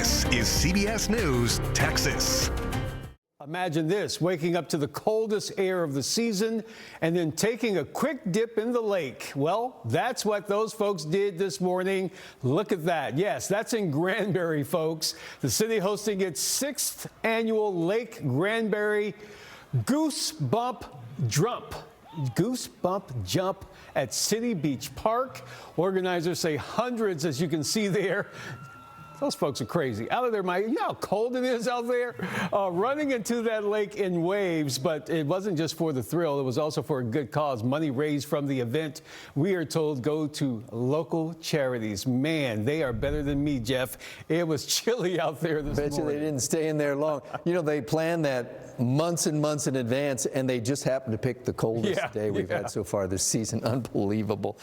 This is CBS News, Texas. Imagine this, waking up to the coldest air of the season and then taking a quick dip in the lake. Well, that's what those folks did this morning. Look at that. Yes, that's in Granbury, folks. The city hosting its 6th annual Lake Granbury Goosebump Jump. Goosebump Jump at City Beach Park. Organizers say hundreds, as you can see there. Those folks are crazy. Out of their mind. You know how cold it is out there? Running into that lake in waves, but it wasn't just for the thrill. It was also for a good cause. Money raised from the event, we are told, go to local charities. Man, they are better than me, Jeff. It was chilly out there this morning. Bet you they didn't stay in there long. You know, they planned that months and months in advance, and they just happened to pick the coldest day we've had so far this season. Unbelievable.